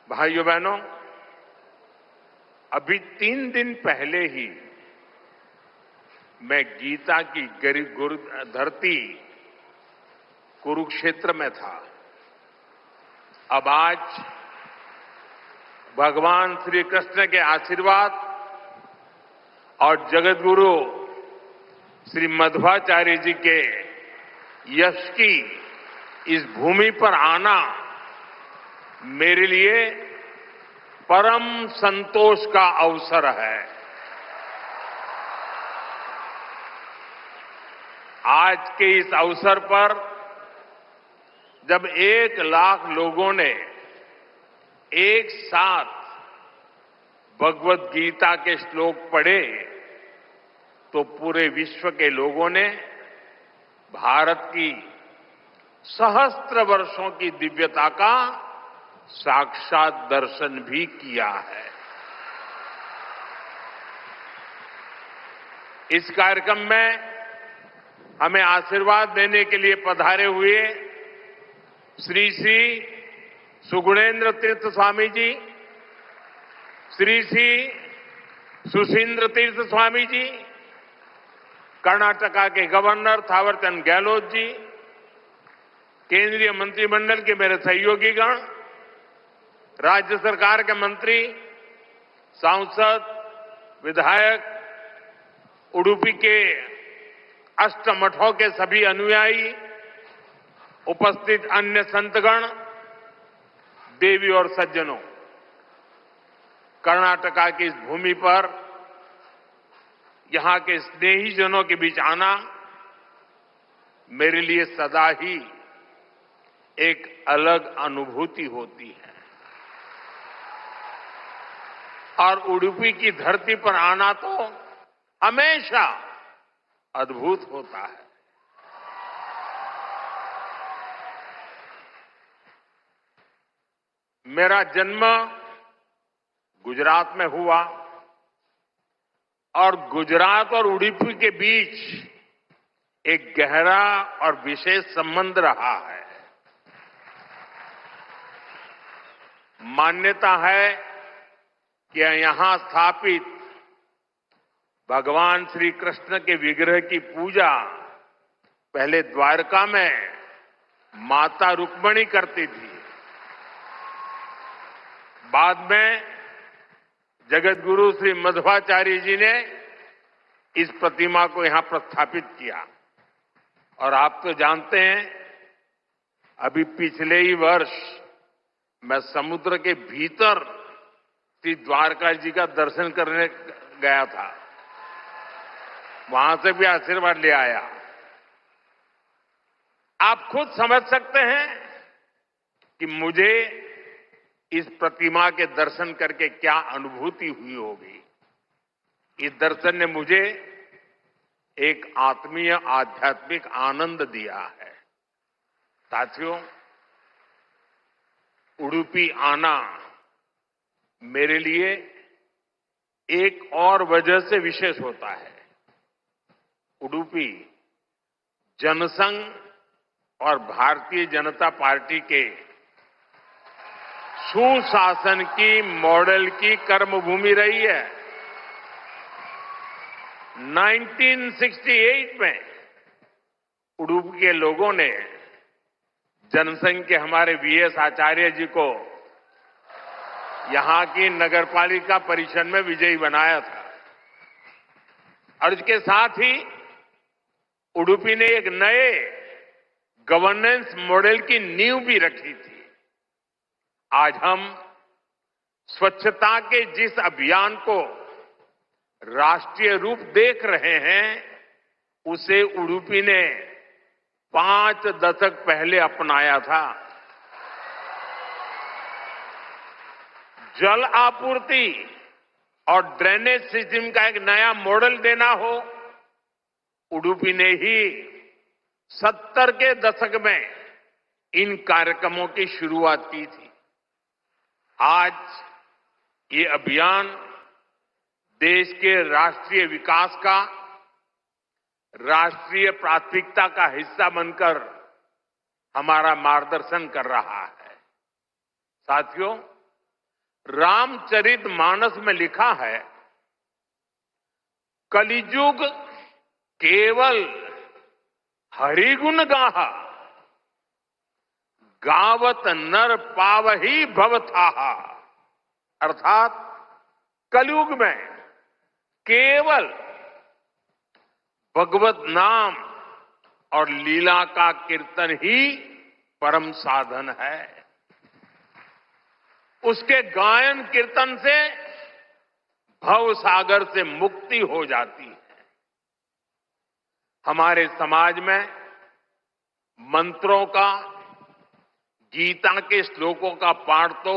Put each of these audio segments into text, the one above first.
भाइयों बहनों, अभी 3 दिन पहले ही मैं गीता की गरीब गुरु धरती कुरुक्षेत्र में था। अब आज भगवान श्री कृष्ण के आशीर्वाद और जगत गुरु श्री मध्वाचार्य जी के यश की इस भूमि पर आना मेरे लिए परम संतोष का अवसर है। आज के इस अवसर पर जब 1 लाख लोगों ने एक साथ भगवत गीता के श्लोक पढ़े तो पूरे विश्व के लोगों ने भारत की सहस्त्र वर्षों की दिव्यता का साक्षात दर्शन भी किया है। इस कार्यक्रम में हमें आशीर्वाद देने के लिए पधारे हुए श्री श्री सुगुणेन्द्र तीर्थ स्वामी जी, श्री श्री सुशींद्र तीर्थ स्वामी जी, कर्नाटका के गवर्नर थावरचंद गहलोत जी, केंद्रीय मंत्रिमंडल के मेरे सहयोगीगण, राज्य सरकार के मंत्री, सांसद, विधायक, उडुपी के अष्टमठों के सभी अनुयायी, उपस्थित अन्य संतगण, देवी और सज्जनों, कर्नाटका की इस भूमि पर यहां के स्नेहीजनों के बीच आना मेरे लिए सदा ही एक अलग अनुभूति होती है। और उडुपी की धरती पर आना तो हमेशा अद्भुत होता है। मेरा जन्म गुजरात में हुआ और गुजरात और उडुपी के बीच एक गहरा और विशेष संबंध रहा है। मान्यता है कि यहां स्थापित भगवान श्री कृष्ण के विग्रह की पूजा पहले द्वारका में माता रुक्मिणी करती थी। बाद में जगत गुरु श्री मध्वाचार्य जी ने इस प्रतिमा को यहां प्रस्थापित किया। और आप तो जानते हैं, अभी पिछले ही वर्ष मैं समुद्र के भीतर श्री द्वारका जी का दर्शन करने गया था। वहां से भी आशीर्वाद ले आया। आप खुद समझ सकते हैं कि मुझे इस प्रतिमा के दर्शन करके क्या अनुभूति हुई होगी। इस दर्शन ने मुझे एक आत्मीय आध्यात्मिक आनंद दिया है। साथियों, उडुपी आना मेरे लिए एक और वजह से विशेष होता है। उडुपी जनसंघ और भारतीय जनता पार्टी के सुशासन की मॉडल की कर्मभूमि रही है। 1968 में उडुपी के लोगों ने जनसंघ के हमारे वीएस आचार्य जी को यहां की नगरपालिका परिषद में विजयी बनाया था। और इसके साथ ही उडुपी ने एक नए गवर्नेंस मॉडल की नींव भी रखी थी। आज हम स्वच्छता के जिस अभियान को राष्ट्रीय रूप देख रहे हैं, उसे उडुपी ने 5 दशक पहले अपनाया था। जल आपूर्ति और ड्रेनेज सिस्टम का एक नया मॉडल देना हो, उडुपी ने ही 70 के दशक में इन कार्यक्रमों की शुरुआत की थी। आज ये अभियान देश के राष्ट्रीय विकास का राष्ट्रीय प्राथमिकता का हिस्सा बनकर हमारा मार्गदर्शन कर रहा है। साथियों, रामचरितमानस में लिखा है, कलिजुग केवल हरिगुण गाहा, गावत नर पावही भवथाहा। अर्थात कलयुग में केवल भगवत नाम और लीला का कीर्तन ही परम साधन है। उसके गायन कीर्तन से भव सागर से मुक्ति हो जाती है। हमारे समाज में मंत्रों का, गीता के श्लोकों का पाठ तो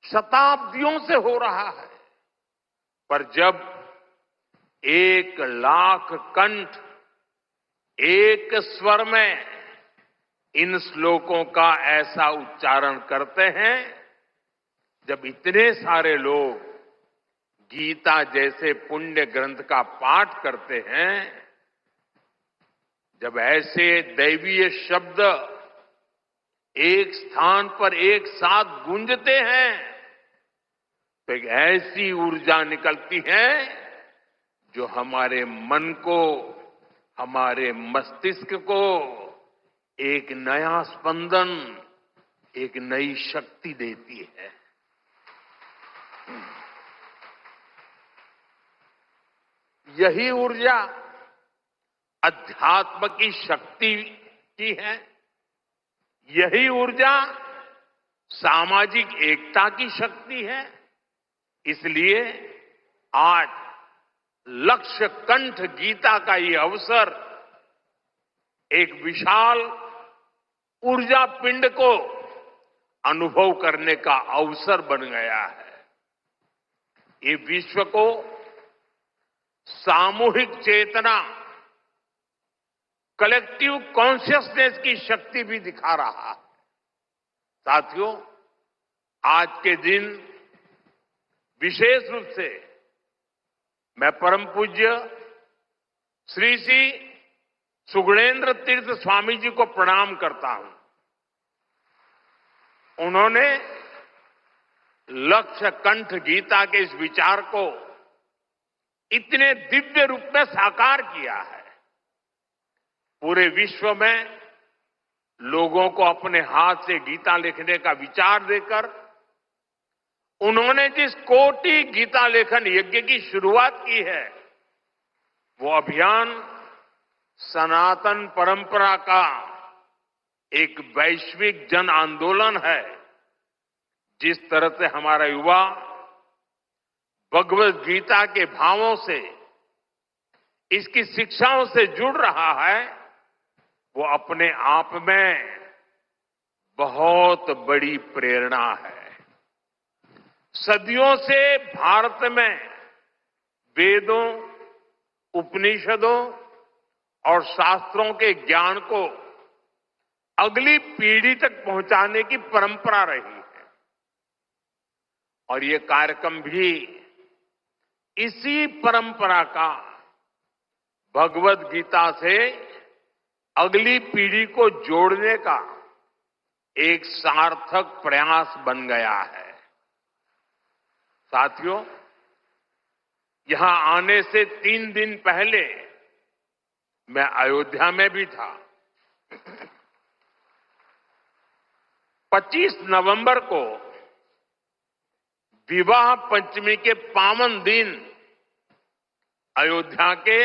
शताब्दियों से हो रहा है, पर जब 1,00,000 कंठ एक स्वर में इन श्लोकों का ऐसा उच्चारण करते हैं, जब इतने सारे लोग गीता जैसे पुण्य ग्रंथ का पाठ करते हैं, जब ऐसे दैवीय शब्द एक स्थान पर एक साथ गूंजते हैं, तो एक ऐसी ऊर्जा निकलती है जो हमारे मन को, हमारे मस्तिष्क को एक नया स्पंदन, एक नई शक्ति देती है। यही ऊर्जा अध्यात्म की शक्ति की है। यही ऊर्जा सामाजिक एकता की शक्ति है। इसलिए आज लक्ष्य कंठ गीता का ये अवसर एक विशाल ऊर्जा पिंड को अनुभव करने का अवसर बन गया है। ये विश्व को सामूहिक चेतना, कलेक्टिव कॉन्शियसनेस की शक्ति भी दिखा रहा है। साथियों, आज के दिन विशेष रूप से मैं परम पूज्य श्री श्री सुगुणेन्द्र तीर्थ स्वामी जी को प्रणाम करता हूं। उन्होंने लक्ष्य कंठ गीता के इस विचार को इतने दिव्य रूप में साकार किया है। पूरे विश्व में लोगों को अपने हाथ से गीता लिखने का विचार देकर उन्होंने जिस कोटि गीता लेखन यज्ञ की शुरुआत की है, वो अभियान सनातन परंपरा का एक वैश्विक जन आंदोलन है। जिस तरह से हमारा युवा भगवत गीता के भावों से, इसकी शिक्षाओं से जुड़ रहा है, वो अपने आप में बहुत बड़ी प्रेरणा है। सदियों से भारत में वेदों, उपनिषदों और शास्त्रों के ज्ञान को अगली पीढ़ी तक पहुंचाने की परंपरा रही है। और ये कार्यक्रम भी इसी परंपरा का भगवत गीता से अगली पीढ़ी को जोड़ने का एक सार्थक प्रयास बन गया है। साथियों, यहां आने से 3 दिन पहले मैं अयोध्या में भी था। 25 नवंबर को विवाह पंचमी के पावन दिन अयोध्या के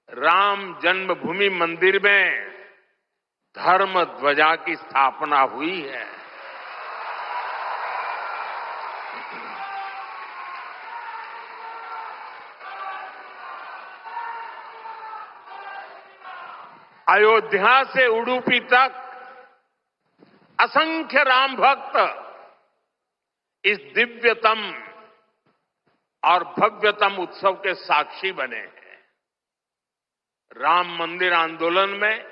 राम जन्मभूमि मंदिर में धर्म ध्वजा की स्थापना हुई है। अयोध्या से उडुपी तक असंख्य राम भक्त इस दिव्यतम और भव्यतम उत्सव के साक्षी बने हैं। राम मंदिर आंदोलन में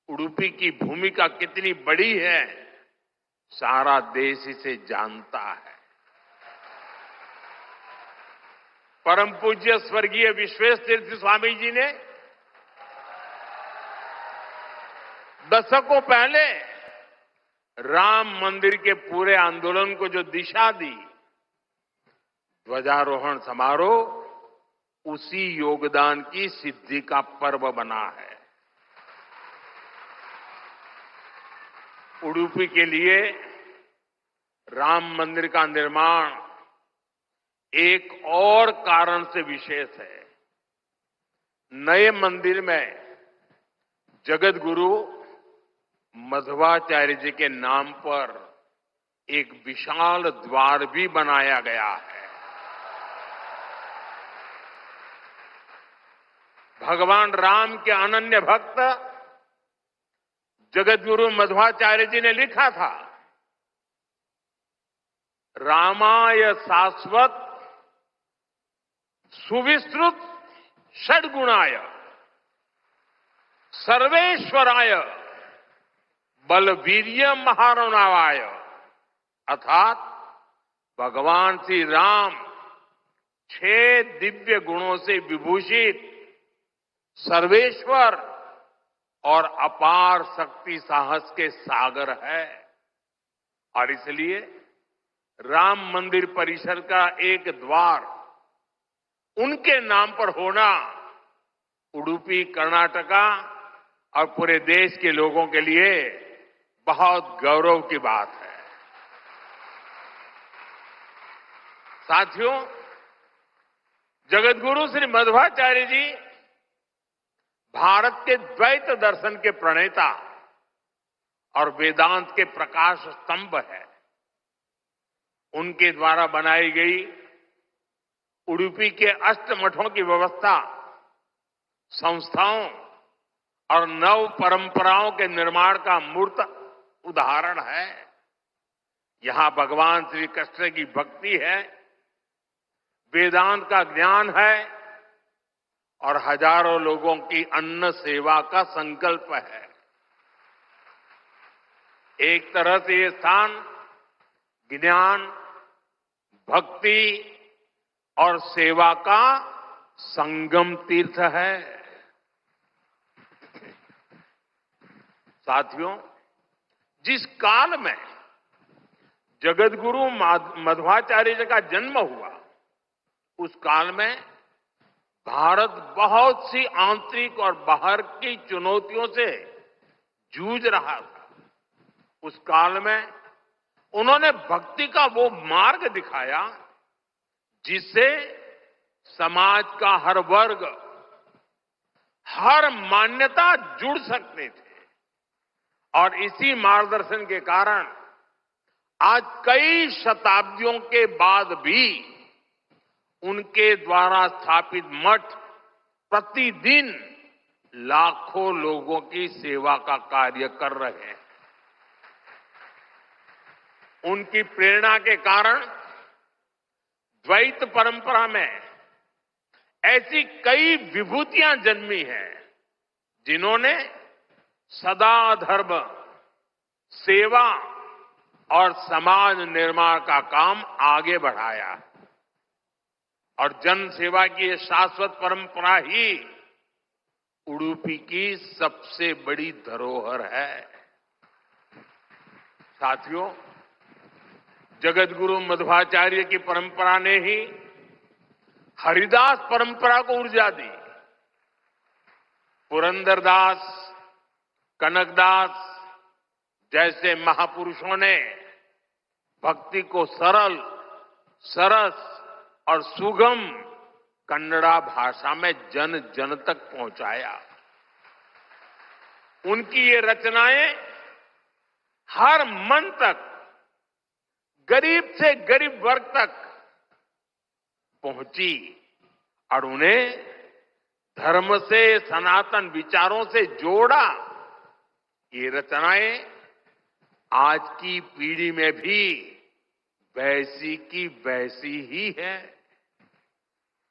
उडुपी की भूमिका कितनी बड़ी है, सारा देश इसे जानता है। परम पूज्य स्वर्गीय विश्वेश तीर्थ स्वामी जी ने दशकों पहले राम मंदिर के पूरे आंदोलन को जो दिशा दी, ध्वजारोहण समारोह उसी योगदान की सिद्धि का पर्व बना है। उडुपी के लिए राम मंदिर का निर्माण एक और कारण से विशेष है। नए मंदिर में जगत गुरु मध्वाचार्य जी के नाम पर एक विशाल द्वार भी बनाया गया है। भगवान राम के अनन्य भक्त जगत गुरु मध्वाचार्य जी ने लिखा था, रामाय शाश्वत सुविस्तृत षड्गुणाय सर्वेश्वराय बलवीर्य महारणवाय, अर्थात भगवान श्री राम 6 दिव्य गुणों से विभूषित सर्वेश्वर और अपार शक्ति साहस के सागर है। और इसलिए राम मंदिर परिसर का एक द्वार उनके नाम पर होना उडुपी, कर्नाटका और पूरे देश के लोगों के लिए बहुत गौरव की बात है। साथियों, जगतगुरु श्री मध्वाचार्य जी भारत के द्वैत दर्शन के प्रणेता और वेदांत के प्रकाश स्तंभ है। उनके द्वारा बनाई गई उडुपी के अष्टमठों की व्यवस्था संस्थाओं और नव परंपराओं के निर्माण का मूर्त उदाहरण है। यहां भगवान श्री कृष्ण की भक्ति है, वेदांत का ज्ञान है और हजारों लोगों की अन्न सेवा का संकल्प है। एक तरह से ये स्थान ज्ञान, भक्ति और सेवा का संगम तीर्थ है। साथियों, जिस काल में जगतगुरु मध्वाचार्य जी का जन्म हुआ, उस काल में भारत बहुत सी आंतरिक और बाहर की चुनौतियों से जूझ रहा था। उस काल में उन्होंने भक्ति का वो मार्ग दिखाया जिससे समाज का हर वर्ग, हर मान्यता जुड़ सकते थे। और इसी मार्गदर्शन के कारण आज कई शताब्दियों के बाद भी उनके द्वारा स्थापित मठ प्रतिदिन लाखों लोगों की सेवा का कार्य कर रहे हैं। उनकी प्रेरणा के कारण द्वैत परंपरा में ऐसी कई विभूतियां जन्मी हैं जिन्होंने सदा धर्म, सेवा और समाज निर्माण का काम आगे बढ़ाया। और जन सेवा की ये शाश्वत परंपरा ही उडुपी की सबसे बड़ी धरोहर है। साथियों, जगतगुरु मध्वाचार्य की परंपरा ने ही हरिदास परंपरा को ऊर्जा दी। पुरंदरदास, कनकदास जैसे महापुरुषों ने भक्ति को सरल, सरस और सुगम कन्नड़ा भाषा में जन जन तक पहुंचाया। उनकी ये रचनाएं हर मन तक, गरीब से गरीब वर्ग तक पहुंची और उन्हें धर्म से, सनातन विचारों से जोड़ा। ये रचनाएं आज की पीढ़ी में भी वैसी की वैसी ही है।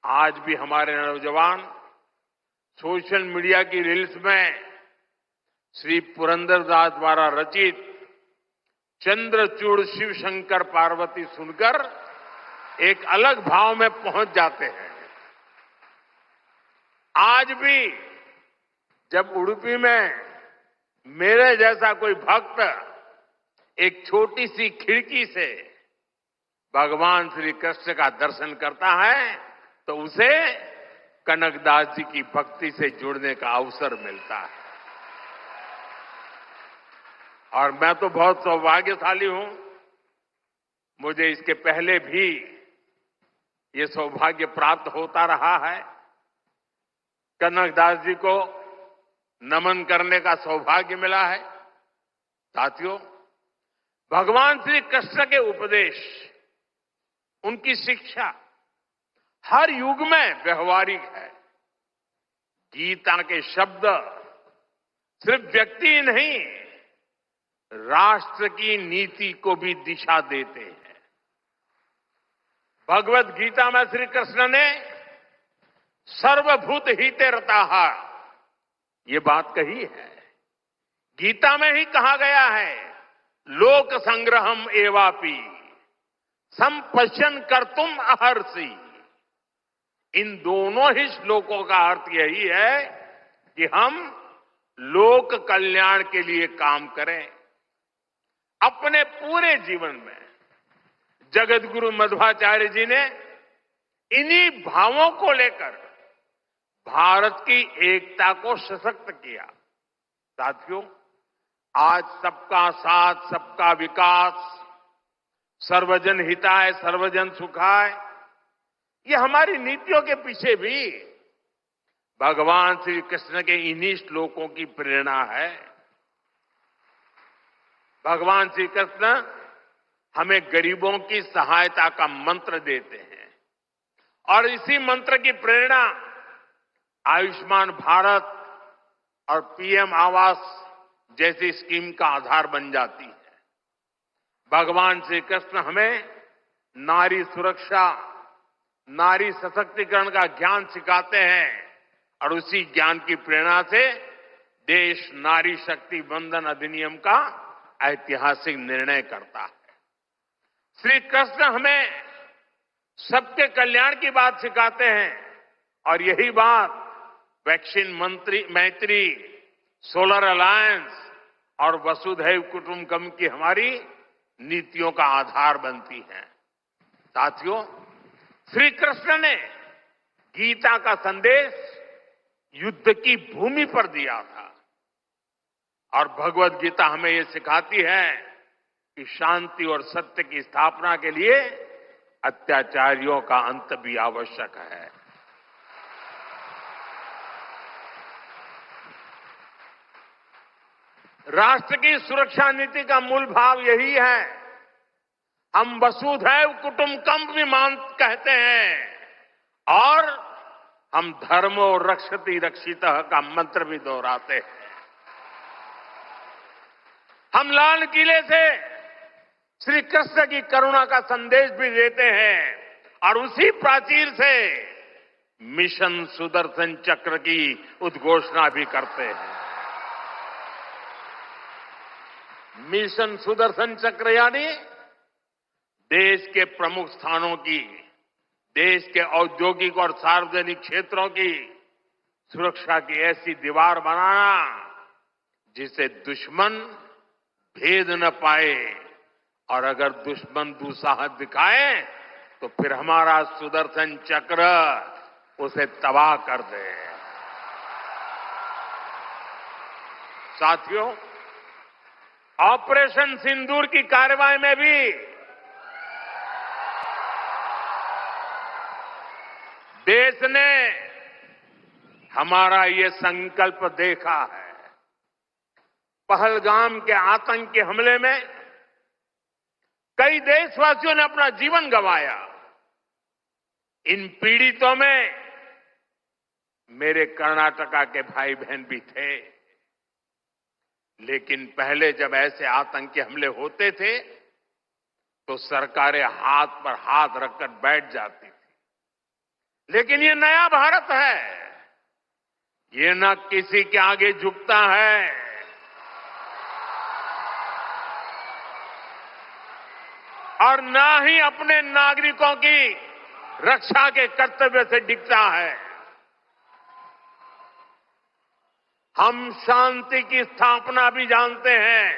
आज भी हमारे नौजवान सोशल मीडिया की रील्स में श्री पुरंदरदास द्वारा रचित चंद्रचूड़ शिव शंकर पार्वती सुनकर एक अलग भाव में पहुंच जाते हैं। आज भी जब उडुपी में मेरे जैसा कोई भक्त एक छोटी सी खिड़की से भगवान श्री कृष्ण का दर्शन करता है तो उसे कनकदास जी की भक्ति से जुड़ने का अवसर मिलता है। और मैं तो बहुत सौभाग्यशाली हूं, मुझे इसके पहले भी ये सौभाग्य प्राप्त होता रहा है। कनकदास जी को नमन करने का सौभाग्य मिला है। साथियों, भगवान श्री कृष्ण के उपदेश, उनकी शिक्षा हर युग में व्यवहारिक है। गीता के शब्द सिर्फ व्यक्ति नहीं, राष्ट्र की नीति को भी दिशा देते हैं। भगवत गीता में श्री कृष्ण ने सर्वभूत हिते रताः ये बात कही है। गीता में ही कहा गया है, लोक संग्रहम एवापि संपश्यन कर्तुम अहर्षि। इन दोनों ही श्लोकों का अर्थ यही है कि हम लोक कल्याण के लिए काम करें। अपने पूरे जीवन में जगत गुरु मध्वाचार्य जी ने इन्हीं भावों को लेकर भारत की एकता को सशक्त किया। साथियों, आज सबका साथ, सबका विकास, सर्वजन हिताय सर्वजन सुखाय, ये हमारी नीतियों के पीछे भी भगवान श्री कृष्ण के इन्हीं श्लोकों की प्रेरणा है। भगवान श्री कृष्ण हमें गरीबों की सहायता का मंत्र देते हैं और इसी मंत्र की प्रेरणा आयुष्मान भारत और पीएम आवास जैसी स्कीम का आधार बन जाती है। भगवान श्री कृष्ण हमें नारी सुरक्षा, नारी सशक्तिकरण का ज्ञान सिखाते हैं और उसी ज्ञान की प्रेरणा से देश नारी शक्ति बंधन अधिनियम का ऐतिहासिक निर्णय करता है। श्री कृष्ण हमें सबके कल्याण की बात सिखाते हैं और यही बात वैक्सीन मैत्री, सोलर अलायंस और वसुधैव कुटुंबकम की हमारी नीतियों का आधार बनती है। साथियों, श्री कृष्ण ने गीता का संदेश युद्ध की भूमि पर दिया था और भगवत गीता हमें ये सिखाती है कि शांति और सत्य की स्थापना के लिए अत्याचारियों का अंत भी आवश्यक है। राष्ट्र की सुरक्षा नीति का मूल भाव यही है। हम वसुधैव कुटुंबकम भी कहते हैं और हम धर्मो रक्षति रक्षितः का मंत्र भी दोहराते हैं। हम लाल किले से श्री कृष्ण की करुणा का संदेश भी देते हैं और उसी प्राचीर से मिशन सुदर्शन चक्र की उद्घोषणा भी करते हैं। मिशन सुदर्शन चक्र यानी देश के प्रमुख स्थानों की, देश के औद्योगिक और सार्वजनिक क्षेत्रों की सुरक्षा की ऐसी दीवार बनाना जिसे दुश्मन भेद न पाए और अगर दुश्मन दुस्साहस दिखाए तो फिर हमारा सुदर्शन चक्र उसे तबाह कर दे। साथियों, ऑपरेशन सिंदूर की कार्रवाई में भी देश ने हमारा ये संकल्प देखा है। पहलगाम के आतंकी हमले में कई देशवासियों ने अपना जीवन गंवाया। इन पीड़ितों में मेरे कर्नाटका के भाई बहन भी थे। लेकिन पहले जब ऐसे आतंकी हमले होते थे तो सरकारें हाथ पर हाथ रखकर बैठ जाती थी। लेकिन ये नया भारत है, ये न किसी के आगे झुकता है और न ही अपने नागरिकों की रक्षा के कर्तव्य से डिगता है। हम शांति की स्थापना भी जानते हैं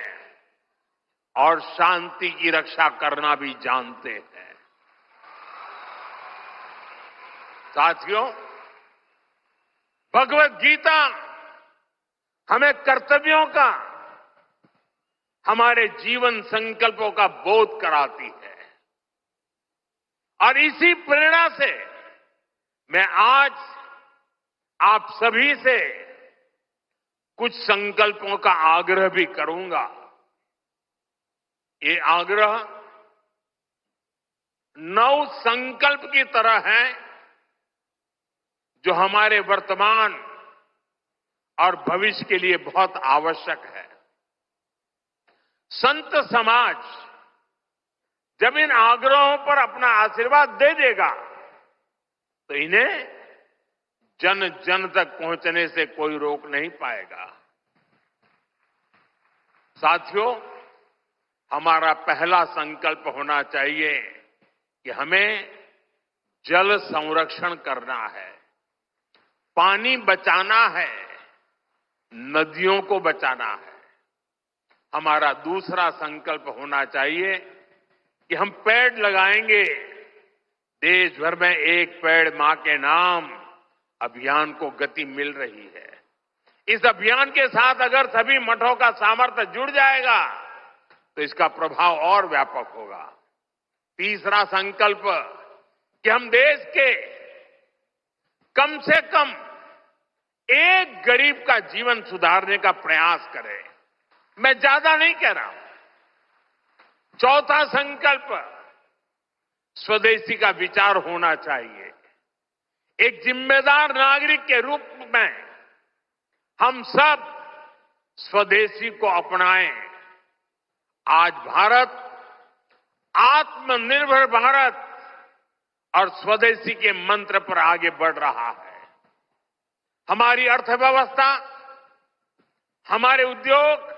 और शांति की रक्षा करना भी जानते हैं। साथियों, भगवत गीता हमें कर्तव्यों का, हमारे जीवन संकल्पों का बोध कराती है। और इसी प्रेरणा से मैं आज आप सभी से कुछ संकल्पों का आग्रह भी करूंगा। ये आग्रह 9 संकल्प की तरह है जो हमारे वर्तमान और भविष्य के लिए बहुत आवश्यक है। संत समाज जब इन आग्रहों पर अपना आशीर्वाद दे देगा तो इन्हें जन जन तक पहुंचने से कोई रोक नहीं पाएगा। साथियों, हमारा पहला संकल्प होना चाहिए कि हमें जल संरक्षण करना है, पानी बचाना है, नदियों को बचाना है। हमारा दूसरा संकल्प होना चाहिए कि हम पेड़ लगाएंगे। देश भर में एक पेड़ मां के नाम अभियान को गति मिल रही है। इस अभियान के साथ अगर सभी मठों का सामर्थ्य जुड़ जाएगा तो इसका प्रभाव और व्यापक होगा। तीसरा संकल्प कि हम देश के कम से कम एक गरीब का जीवन सुधारने का प्रयास करें। मैं ज्यादा नहीं कह रहा हूं। चौथा संकल्प, स्वदेशी का विचार होना चाहिए। एक जिम्मेदार नागरिक के रूप में हम सब स्वदेशी को अपनाएं। आज भारत आत्मनिर्भर भारत और स्वदेशी के मंत्र पर आगे बढ़ रहा है। हमारी अर्थव्यवस्था, हमारे उद्योग,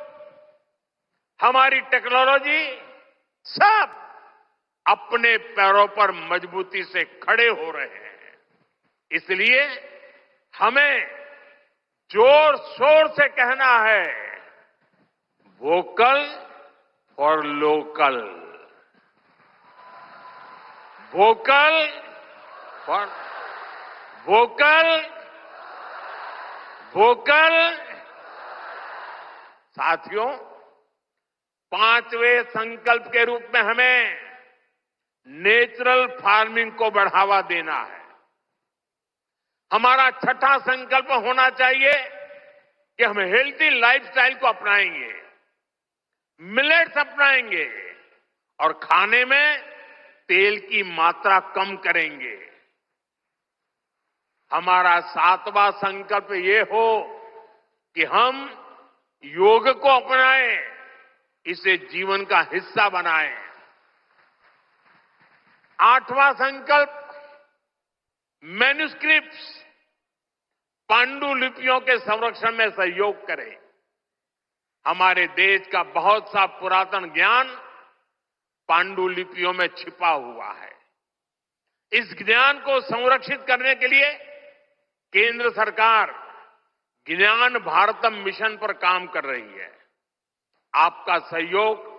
हमारी टेक्नोलॉजी सब अपने पैरों पर मजबूती से खड़े हो रहे हैं। इसलिए हमें जोर शोर से कहना है, vocal for local, vocal for vocal, vocal. साथियों, 5वें संकल्प के रूप में हमें नेचुरल फार्मिंग को बढ़ावा देना है। हमारा छठा संकल्प होना चाहिए कि हम हेल्थी लाइफस्टाइल को अपनाएंगे, मिलेट्स अपनाएंगे और खाने में तेल की मात्रा कम करेंगे। हमारा 7वां संकल्प ये हो कि हम योग को अपनाएं, इसे जीवन का हिस्सा बनाएं। 8वां संकल्प, मैन्युस्क्रिप्ट्स, पांडुलिपियों के संरक्षण में सहयोग करें। हमारे देश का बहुत सा पुरातन ज्ञान पांडुलिपियों में छिपा हुआ है। इस ज्ञान को संरक्षित करने के लिए केंद्र सरकार ज्ञान भारतम मिशन पर काम कर रही है। आपका सहयोग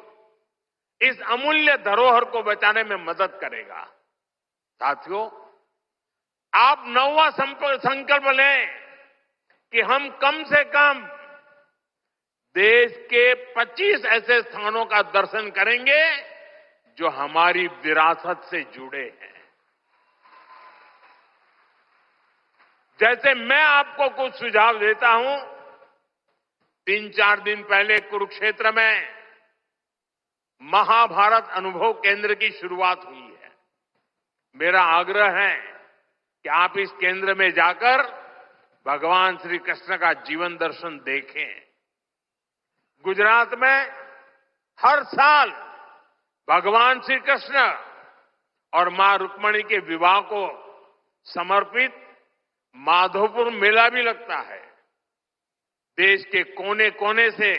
इस अमूल्य धरोहर को बचाने में मदद करेगा। साथियों, आप 9वां संकल्प लें कि हम कम से कम देश के 25 ऐसे स्थानों का दर्शन करेंगे जो हमारी विरासत से जुड़े हैं। जैसे मैं आपको कुछ सुझाव देता हूं, 3-4 दिन पहले कुरुक्षेत्र में महाभारत अनुभव केंद्र की शुरुआत हुई है। मेरा आग्रह है कि आप इस केंद्र में जाकर भगवान श्री कृष्ण का जीवन दर्शन देखें। गुजरात में हर साल भगवान श्री कृष्ण और मां रुक्मिणी के विवाह को समर्पित माधोपुर मेला भी लगता है। देश के कोने कोने से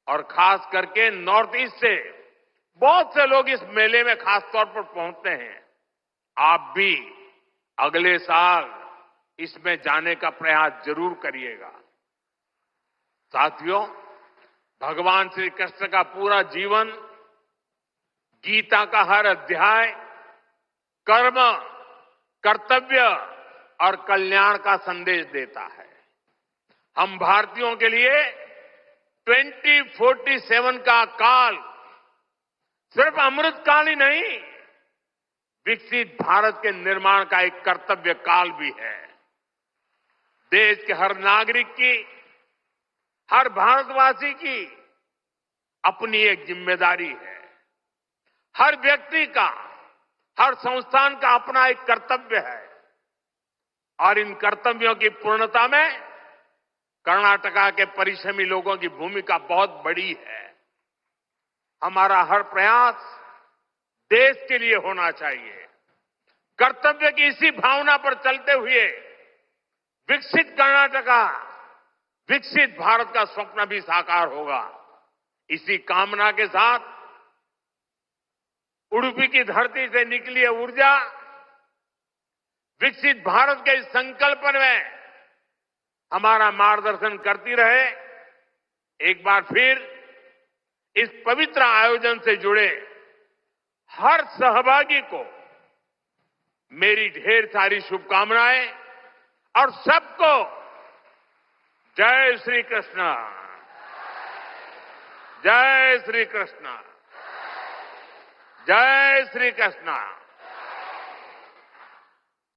और खास करके नॉर्थ ईस्ट से बहुत से लोग इस मेले में खास तौर पर पहुंचते हैं। आप भी अगले साल इसमें जाने का प्रयास जरूर करिएगा। साथियों, भगवान श्री कृष्ण का पूरा जीवन, गीता का हर अध्याय कर्म, कर्तव्य और कल्याण का संदेश देता है। हम भारतीयों के लिए 2047 का काल सिर्फ अमृत काल ही नहीं, विकसित भारत के निर्माण का एक कर्तव्य काल भी है। देश के हर नागरिक की, हर भारतवासी की अपनी एक जिम्मेदारी है। हर व्यक्ति का, हर संस्थान का अपना एक कर्तव्य है और इन कर्तव्यों की पूर्णता में कर्नाटका के परिश्रमी लोगों की भूमिका बहुत बड़ी है। हमारा हर प्रयास देश के लिए होना चाहिए। कर्तव्य की इसी भावना पर चलते हुए विकसित कर्नाटका, विकसित भारत का स्वप्न भी साकार होगा। इसी कामना के साथ उडुपी की धरती से निकली है ऊर्जा विकसित भारत के इस संकल्प में हमारा मार्गदर्शन करती रहे। एक बार फिर इस पवित्र आयोजन से जुड़े हर सहभागी को मेरी ढेर सारी शुभकामनाएं और सबको जय श्री कृष्ण, जय श्री कृष्ण, जय श्री कृष्ण।